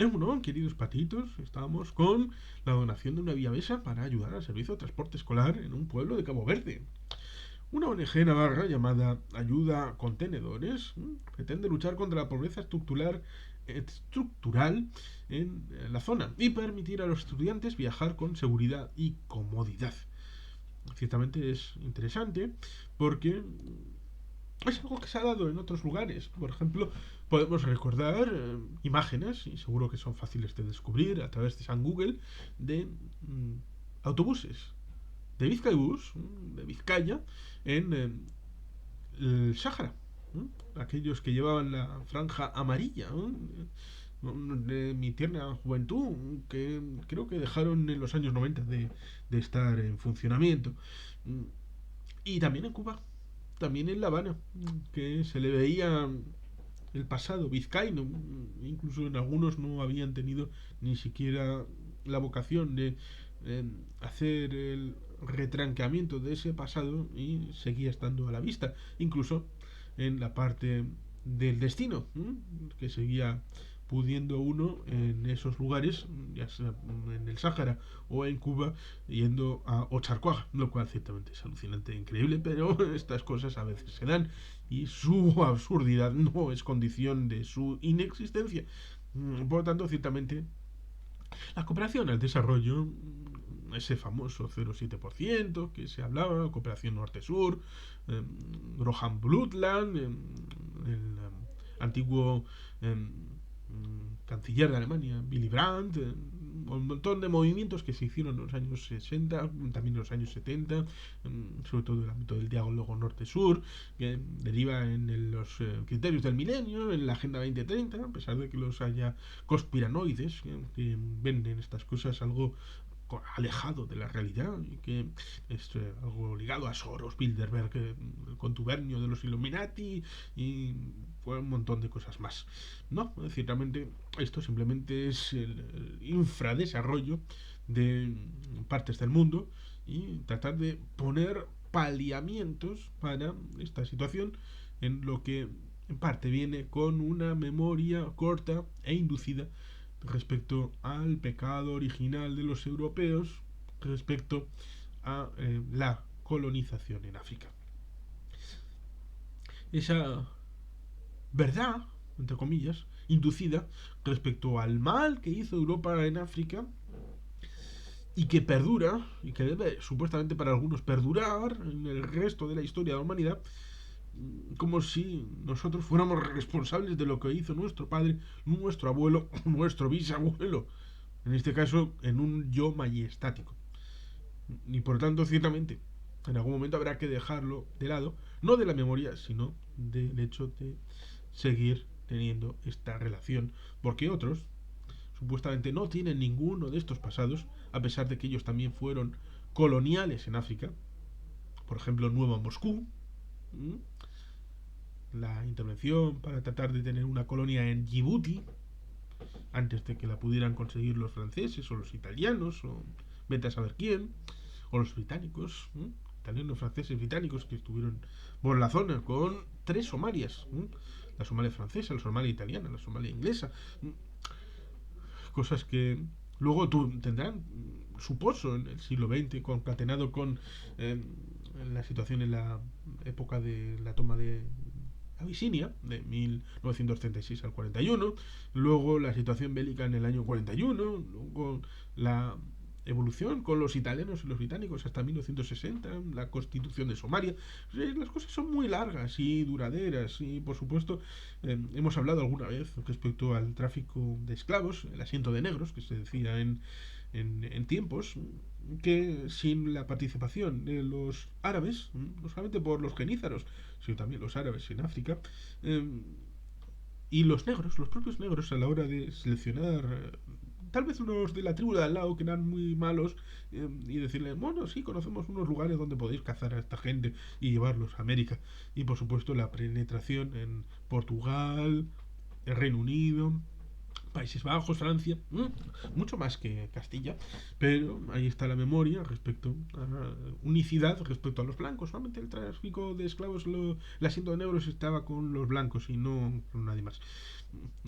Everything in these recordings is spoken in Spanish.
Bueno, queridos patitos, estamos con la donación de una vía Besa para ayudar al servicio de transporte escolar en un pueblo de Cabo Verde. Una ONG navarra llamada Ayuda Contenedores pretende luchar contra la pobreza estructural en la zona y permitir a los estudiantes viajar con seguridad y comodidad. Ciertamente es interesante porque es algo que se ha dado en otros lugares. Por ejemplo, podemos recordar imágenes, y seguro que son fáciles de descubrir a través de San Google, de autobuses de Vizcaibús, de Vizcaya, en el Sáhara. Aquellos que llevaban la franja amarilla, de mi tierna juventud, que creo que dejaron en los años 90 de estar en funcionamiento. Y también en Cuba, también en La Habana, que se le veía el pasado vizcaíno, incluso en algunos no habían tenido ni siquiera la vocación de hacer el retranqueamiento de ese pasado y seguía estando a la vista, incluso en la parte del destino, que seguía pudiendo uno en esos lugares, ya sea en el Sáhara o en Cuba, yendo a Ocharcoaga, lo cual ciertamente es alucinante e increíble, pero estas cosas a veces se dan y su absurdidad no es condición de su inexistencia. Por lo tanto, ciertamente, la cooperación al desarrollo, ese famoso 0,7% que se hablaba, cooperación norte-sur, Rohan Blutland, el antiguo canciller de Alemania, Willy Brandt, un montón de movimientos que se hicieron en los años 60, también en los años 70, sobre todo el ámbito del diálogo norte-sur, que deriva en los criterios del milenio, en la Agenda 2030, a pesar de que los haya conspiranoides que venden estas cosas algo alejado de la realidad y que es algo ligado a Soros, Bilderberg, el contubernio de los Illuminati y un montón de cosas más. No, ciertamente esto simplemente es el infradesarrollo de partes del mundo y tratar de poner paliamientos para esta situación en lo que en parte viene con una memoria corta e inducida respecto al pecado original de los europeos respecto a la colonización en África. Esa verdad, entre comillas, inducida respecto al mal que hizo Europa en África y que perdura, y que debe supuestamente para algunos perdurar en el resto de la historia de la humanidad, como si nosotros fuéramos responsables de lo que hizo nuestro padre, nuestro abuelo, nuestro bisabuelo, en este caso en un yo majestático. Y por tanto, ciertamente, en algún momento habrá que dejarlo de lado, no de la memoria, sino del hecho de seguir teniendo esta relación, porque otros supuestamente no tienen ninguno de estos pasados, a pesar de que ellos también fueron coloniales en África, por ejemplo, Nueva Moscú, la intervención para tratar de tener una colonia en Djibouti, antes de que la pudieran conseguir los franceses o los italianos, o vete a saber quién, o los británicos, italianos, franceses, británicos que estuvieron por la zona con 3 Somalias, la Somalia francesa, la Somalia italiana, la Somalia inglesa, cosas que luego tendrán su pozo en el siglo XX concatenado con la situación en la época de la toma de Abisinia, de 1936 al 41, luego la situación bélica en el año 41, luego la evolución con los italianos y los británicos hasta 1960, la constitución de Somalia. Las cosas son muy largas y duraderas y por supuesto hemos hablado alguna vez respecto al tráfico de esclavos, el asiento de negros que se decía en tiempos que sin la participación de los árabes, no solamente por los genízaros, sino también los árabes en África, y los negros, los propios negros a la hora de seleccionar tal vez unos de la tribu de al lado que eran muy malos y decirles, bueno, sí, conocemos unos lugares donde podéis cazar a esta gente y llevarlos a América. Y por supuesto la penetración en Portugal, el Reino Unido, Países Bajos, Francia, mucho más que Castilla, pero ahí está la memoria respecto a la unicidad respecto a los blancos. Solamente el tráfico de esclavos, el asiento de negros estaba con los blancos y no con nadie más.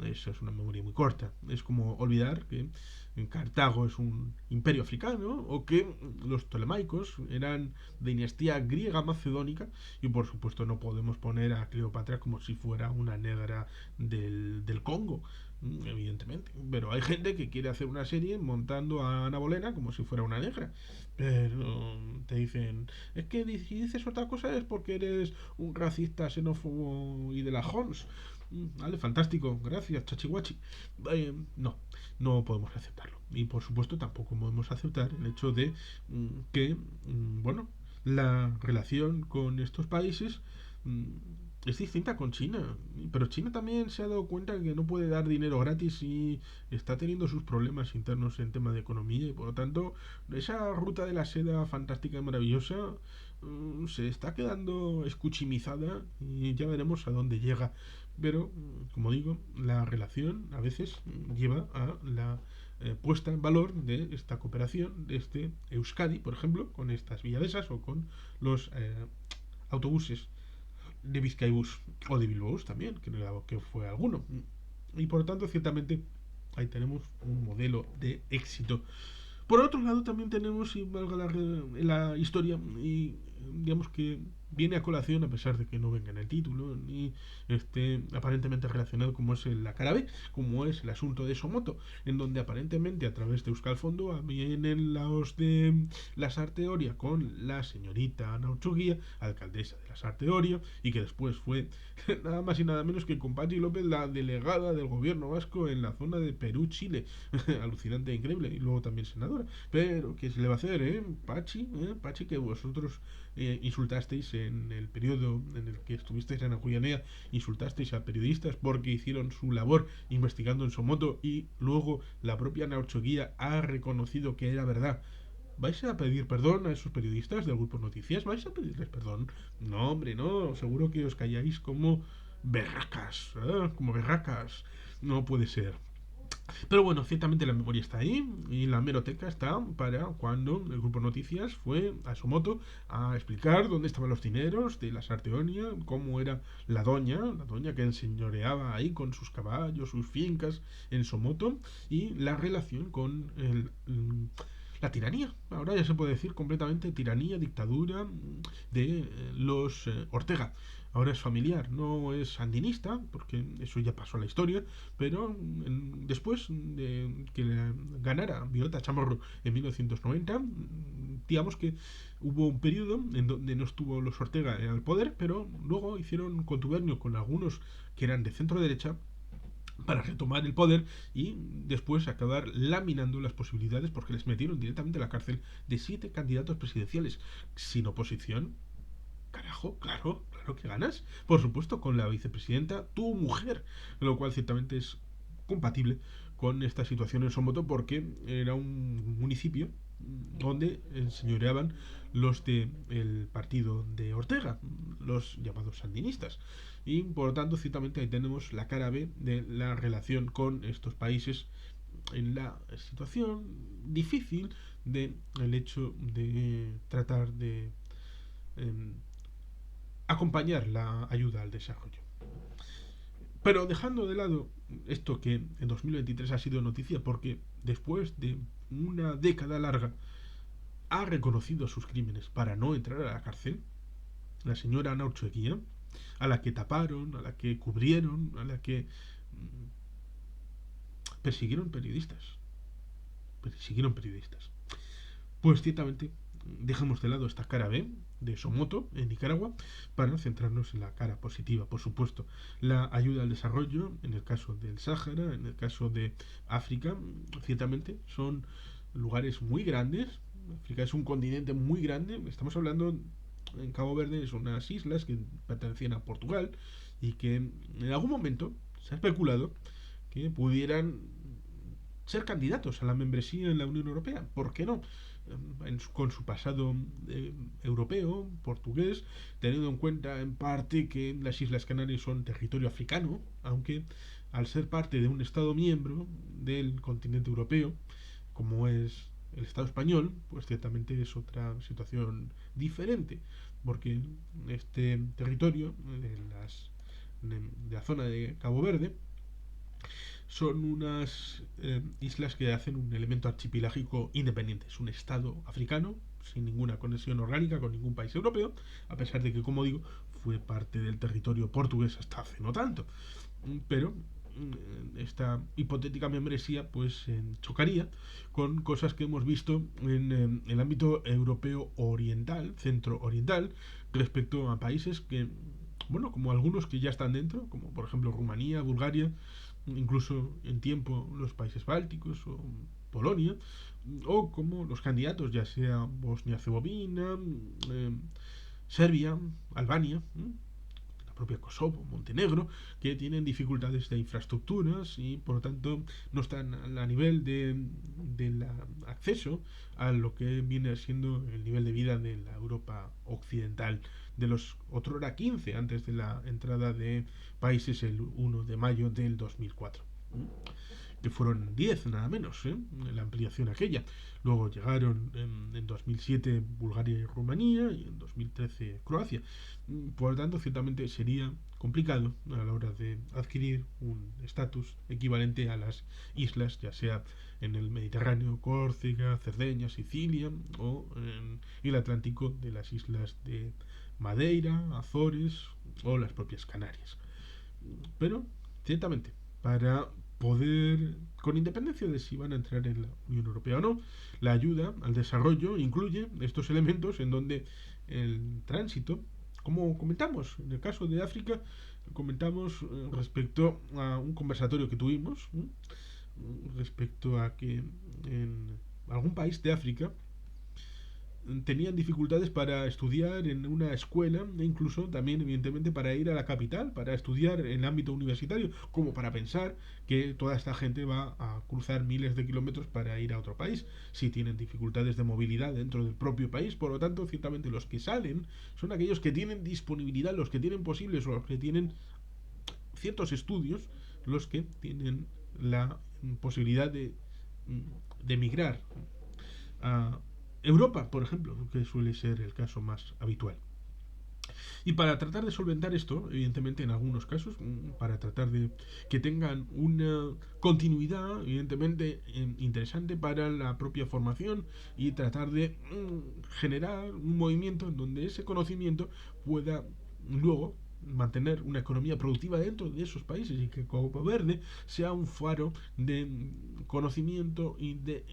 Eso es una memoria muy corta. Es como olvidar que en Cartago es un imperio africano o que los tolemaicos eran de dinastía griega macedónica y por supuesto no podemos poner a Cleopatra como si fuera una negra del Congo, evidentemente. Pero hay gente que quiere hacer una serie montando a Ana Bolena como si fuera una negra. Pero te dicen, es que si dices otra cosa es porque eres un racista, xenófobo y de la Hons. Vale, fantástico, gracias, chachihuachi. No, no podemos aceptarlo. Y por supuesto tampoco podemos aceptar el hecho de que, bueno, la relación con estos países mm, es distinta con China. Pero China también se ha dado cuenta que no puede dar dinero gratis y está teniendo sus problemas internos en tema de economía y por lo tanto esa ruta de la seda fantástica y maravillosa se está quedando escuchimizada y ya veremos a dónde llega. Pero, como digo, la relación a veces lleva a la puesta en valor de esta cooperación, de este Euskadi, por ejemplo, con estas villavesas o con los autobuses de Vizcaibus o de Bilbaos también, que fue alguno. Y por lo tanto, ciertamente, ahí tenemos un modelo de éxito. Por otro lado, también tenemos, y valga la historia, y digamos que viene a colación, a pesar de que no venga en el título, ni esté aparentemente relacionado como es la cara B, como es el asunto de Somoto, en donde aparentemente a través de Euskal Fondo vienen los de la Sarteoria con la señorita Ana Utsugia, alcaldesa de la Sarteoria, y que después fue nada más y nada menos que con Patxi López, la delegada del gobierno vasco en la zona de Perú-Chile. Alucinante e increíble. Y luego también senadora. Pero, ¿qué se le va a hacer, Pachi? Pachi, que vosotros insultasteis en el periodo en el que estuvisteis en Acuyanea, insultasteis a periodistas porque hicieron su labor investigando en Somoto y luego la propia Naochoguía ha reconocido que era verdad. ¿Vais a pedir perdón a esos periodistas del grupo Noticias? ¿Vais a pedirles perdón? No, hombre, no. Seguro que os calláis como berracas. Como berracas. No puede ser. Pero bueno, ciertamente la memoria está ahí y la hemeroteca está para cuando el grupo Noticias fue a Somoto a explicar dónde estaban los dineros de la Sarteonia, cómo era la doña que enseñoreaba ahí con sus caballos, sus fincas en Somoto y la relación con la tiranía. Ahora ya se puede decir completamente tiranía, dictadura de los Ortega. Ahora es familiar, no es sandinista, porque eso ya pasó a la historia, pero después de que ganara Violeta Chamorro en 1990, digamos que hubo un periodo en donde no estuvo los Ortega en el poder, pero luego hicieron contubernio con algunos que eran de centro derecha para retomar el poder y después acabar laminando las posibilidades porque les metieron directamente a la cárcel de 7 candidatos presidenciales sin oposición. Carajo, claro, claro que ganas. Por supuesto, con la vicepresidenta, tu mujer. Lo cual ciertamente es compatible con esta situación en Somoto porque era un municipio donde señoreaban los del partido de Ortega, los llamados sandinistas. Y por lo tanto, ciertamente ahí tenemos la cara B de la relación con estos países en la situación difícil de el hecho de tratar de eh, acompañar la ayuda al desarrollo. Pero dejando de lado esto que en 2023 ha sido noticia porque después de una década larga ha reconocido sus crímenes para no entrar a la cárcel, la señora Ana Ortzueguía, a la que taparon, a la que cubrieron, a la que persiguieron periodistas. Persiguieron periodistas. Pues ciertamente dejemos de lado esta cara B de Somoto en Nicaragua para centrarnos en la cara positiva, por supuesto. La ayuda al desarrollo, en el caso del Sáhara, en el caso de África, ciertamente son lugares muy grandes. África es un continente muy grande. Estamos hablando en Cabo Verde, son unas islas que pertenecían a Portugal y que en algún momento se ha especulado que pudieran ser candidatos a la membresía en la Unión Europea. ¿Por qué no? Con su pasado europeo, portugués, teniendo en cuenta en parte que las Islas Canarias son territorio africano, aunque al ser parte de un Estado miembro del continente europeo, como es el Estado español, pues ciertamente es otra situación diferente, porque este territorio de la zona de Cabo Verde son unas islas que hacen un elemento archipelágico independiente. Es un estado africano sin ninguna conexión orgánica con ningún país europeo, a pesar de que, como digo, fue parte del territorio portugués hasta hace no tanto. Pero esta hipotética membresía pues chocaría con cosas que hemos visto en el ámbito europeo oriental, centro oriental, respecto a países que, bueno, como algunos que ya están dentro, como por ejemplo Rumanía, Bulgaria, incluso en tiempo los países bálticos o Polonia, o como los candidatos, ya sea Bosnia-Herzegovina, eh, Serbia, Albania, la propia Kosovo, Montenegro, que tienen dificultades de infraestructuras y por lo tanto no están a nivel del acceso a lo que viene siendo el nivel de vida de la Europa occidental de los otrora 15 antes de la entrada de países el 1 de mayo del 2004, que fueron 10 nada menos, la ampliación aquella. Luego llegaron en 2007 Bulgaria y Rumanía y en 2013 Croacia. Por lo tanto, ciertamente sería complicado a la hora de adquirir un estatus equivalente a las islas, ya sea en el Mediterráneo, Córcega, Cerdeña, Sicilia, o en el Atlántico de las islas de Madeira, Azores o las propias Canarias. Pero, ciertamente, para poder, con independencia de si van a entrar en la Unión Europea o no, la ayuda al desarrollo incluye estos elementos en donde el tránsito, como comentamos en el caso de África, comentamos respecto a un conversatorio que tuvimos, respecto a que en algún país de África tenían dificultades para estudiar en una escuela e incluso también evidentemente para ir a la capital, para estudiar en el ámbito universitario, como para pensar que toda esta gente va a cruzar miles de kilómetros para ir a otro país, si tienen dificultades de movilidad dentro del propio país. Por lo tanto, ciertamente los que salen son aquellos que tienen disponibilidad, los que tienen posibles o los que tienen ciertos estudios, los que tienen la posibilidad de emigrar a Europa, por ejemplo, que suele ser el caso más habitual. Y para tratar de solventar esto, evidentemente en algunos casos, para tratar de que tengan una continuidad, evidentemente interesante para la propia formación y tratar de generar un movimiento en donde ese conocimiento pueda luego mantener una economía productiva dentro de esos países y que Copa Verde sea un faro de conocimiento y de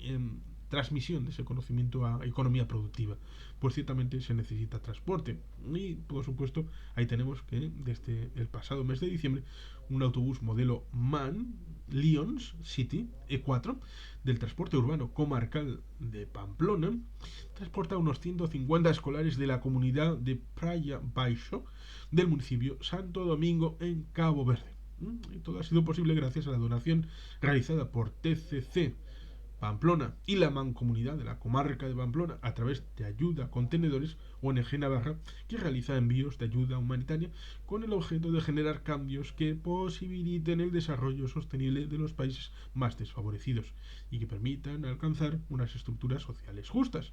transmisión de ese conocimiento a economía productiva. Pues ciertamente se necesita transporte y por supuesto ahí tenemos que desde el pasado mes de diciembre un autobús modelo MAN Lions City E4 del transporte urbano comarcal de Pamplona transporta unos 150 escolares de la comunidad de Praia Baixo del municipio Santo Domingo en Cabo Verde. Y todo ha sido posible gracias a la donación realizada por TCC Pamplona y la Mancomunidad de la Comarca de Pamplona a través de Ayuda Contenedores ONG Navarra, que realiza envíos de ayuda humanitaria con el objeto de generar cambios que posibiliten el desarrollo sostenible de los países más desfavorecidos y que permitan alcanzar unas estructuras sociales justas.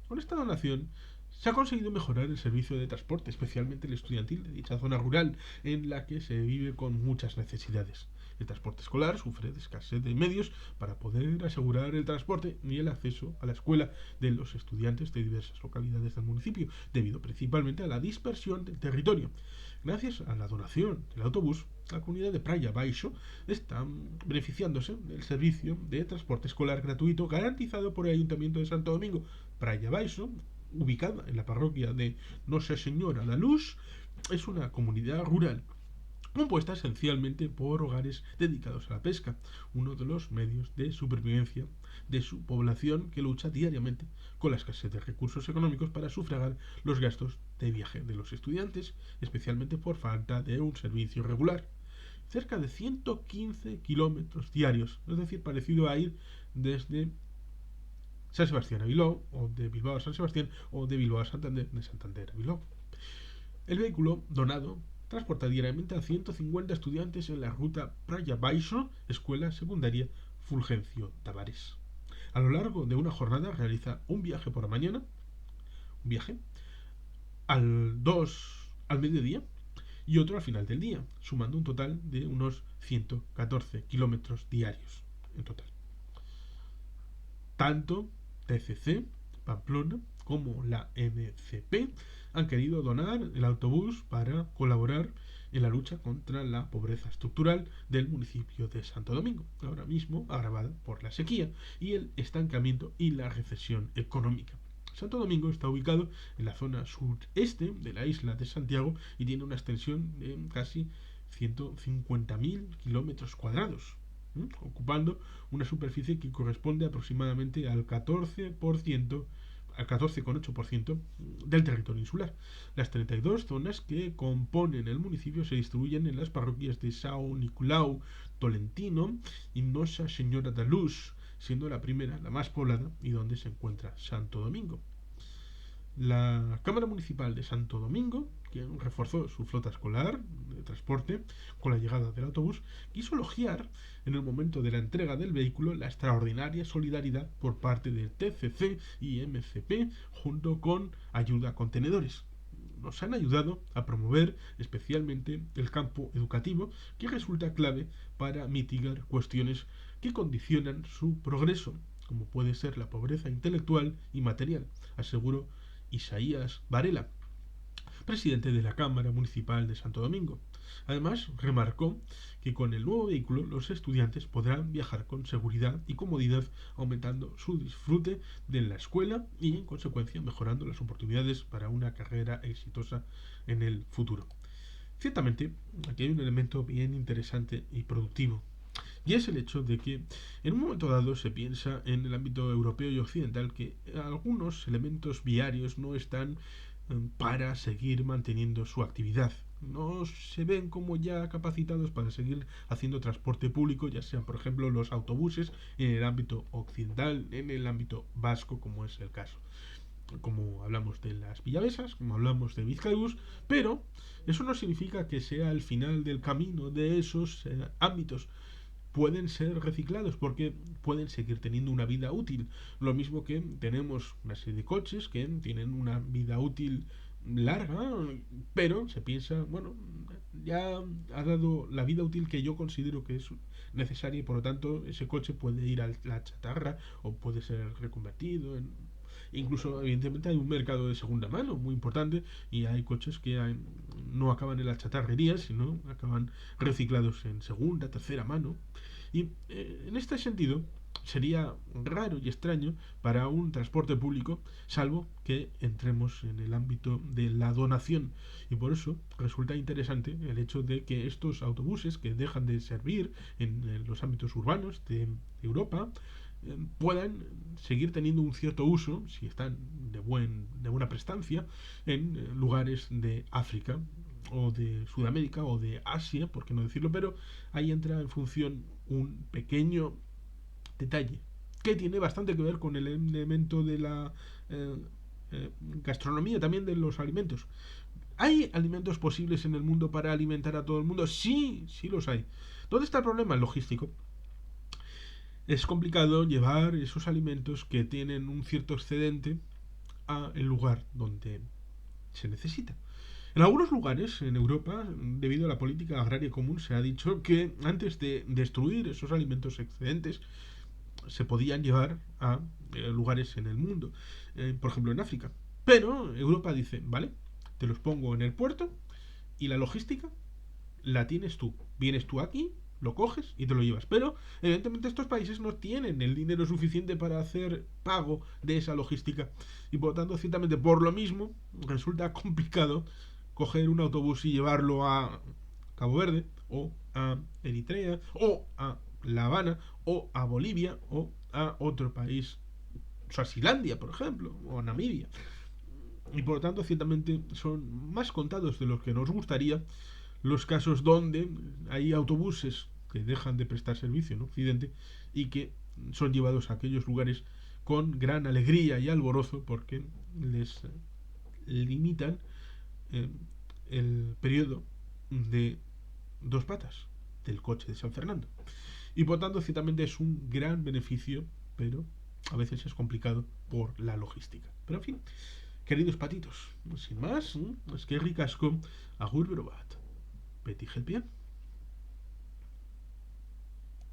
Con esta donación se ha conseguido mejorar el servicio de transporte, especialmente el estudiantil de dicha zona rural, en la que se vive con muchas necesidades. El transporte escolar sufre de escasez de medios para poder asegurar el transporte y el acceso a la escuela de los estudiantes de diversas localidades del municipio, debido principalmente a la dispersión del territorio. Gracias a la donación del autobús, la comunidad de Praia Baixo está beneficiándose del servicio de transporte escolar gratuito garantizado por el Ayuntamiento de Santo Domingo. Praia Baixo, ubicada en la parroquia de Nosa Señora da Luz, es una comunidad rural compuesta esencialmente por hogares dedicados a la pesca, uno de los medios de supervivencia de su población que lucha diariamente con la escasez de recursos económicos para sufragar los gastos de viaje de los estudiantes, especialmente por falta de un servicio regular. Cerca de 115 kilómetros diarios, es decir, parecido a ir desde San Sebastián a Bilbao, o de Bilbao a San Sebastián, o de Bilbao a Santander, de Santander a Bilbao. El vehículo donado transporta diariamente a 150 estudiantes en la ruta Praia Baixo, Escuela Secundaria Fulgencio Tavares. A lo largo de una jornada realiza un viaje por la mañana, un viaje, al mediodía y otro al final del día, sumando un total de unos 114 kilómetros diarios en total. Tanto TCC, Pamplona, como la MCP han querido donar el autobús para colaborar en la lucha contra la pobreza estructural del municipio de Santo Domingo, ahora mismo agravada por la sequía y el estancamiento y la recesión económica. Santo Domingo está ubicado en la zona sureste de la isla de Santiago y tiene una extensión de casi 150.000 kilómetros cuadrados, ocupando una superficie que corresponde aproximadamente al 14%, al 14,8% del territorio insular. Las 32 zonas que componen el municipio se distribuyen en las parroquias de São Nicolau, Tolentino y Nossa Señora da Luz, siendo la primera la más poblada y donde se encuentra Santo Domingo. La Cámara Municipal de Santo Domingo, que reforzó su flota escolar de transporte con la llegada del autobús, quiso elogiar en el momento de la entrega del vehículo la extraordinaria solidaridad por parte del TCC y MCP junto con Ayuda a Contenedores. Nos han ayudado a promover especialmente el campo educativo, que resulta clave para mitigar cuestiones que condicionan su progreso, como puede ser la pobreza intelectual y material, aseguró Isaías Varela, presidente de la Cámara Municipal de Santo Domingo. Además, remarcó que con el nuevo vehículo los estudiantes podrán viajar con seguridad y comodidad, aumentando su disfrute de la escuela y, en consecuencia, mejorando las oportunidades para una carrera exitosa en el futuro. Ciertamente, aquí hay un elemento bien interesante y productivo, y es el hecho de que en un momento dado se piensa en el ámbito europeo y occidental que algunos elementos viarios no están para seguir manteniendo su actividad. No se ven como ya capacitados para seguir haciendo transporte público, ya sean por ejemplo los autobuses en el ámbito occidental, en el ámbito vasco, como es el caso. Como hablamos de las Villavesas, como hablamos de Bizkaibus, pero eso no significa que sea el final del camino de esos ámbitos. Pueden ser reciclados porque pueden seguir teniendo una vida útil. Lo mismo que tenemos una serie de coches que tienen una vida útil larga, pero se piensa, bueno, ya ha dado la vida útil que yo considero que es necesaria y por lo tanto ese coche puede ir a la chatarra o puede ser reconvertido en... Incluso, evidentemente, hay un mercado de segunda mano muy importante y hay coches que no acaban en la chatarrería, sino acaban reciclados en segunda, tercera mano. Y en este sentido, sería raro y extraño para un transporte público, salvo que entremos en el ámbito de la donación. Y por eso resulta interesante el hecho de que estos autobuses que dejan de servir en los ámbitos urbanos de Europa puedan seguir teniendo un cierto uso, si están de buena prestancia, en lugares de África o de Sudamérica o de Asia, por qué no decirlo, pero ahí entra en función un pequeño detalle que tiene bastante que ver con el elemento de la gastronomía, también de los alimentos. ¿Hay alimentos posibles en el mundo para alimentar a todo el mundo? Sí, sí los hay. ¿Dónde está el problema? El logístico. Es complicado llevar esos alimentos que tienen un cierto excedente a el lugar donde se necesita. En algunos lugares en Europa, debido a la política agraria común, se ha dicho que antes de destruir esos alimentos excedentes se podían llevar a lugares en el mundo, por ejemplo en África. Pero Europa dice, vale, te los pongo en el puerto y la logística la tienes tú. Vienes tú aquí, lo coges y te lo llevas. Pero, evidentemente, estos países no tienen el dinero suficiente para hacer pago de esa logística. Y por lo tanto, ciertamente, por lo mismo, resulta complicado coger un autobús y llevarlo a Cabo Verde, o a Eritrea, o a La Habana, o a Bolivia, o a otro país, Suazilandia, por ejemplo, o Namibia. Y por lo tanto, ciertamente, son más contados de los que nos gustaría los casos donde hay autobuses que dejan de prestar servicio en Occidente y que son llevados a aquellos lugares con gran alegría y alborozo porque les limitan eh, el periodo de dos patas del coche de San Fernando. Y por tanto, ciertamente es un gran beneficio, pero a veces es complicado por la logística. Pero en fin, queridos patitos, sin más, es que ricasco, agur berobat. Petits Helpiens.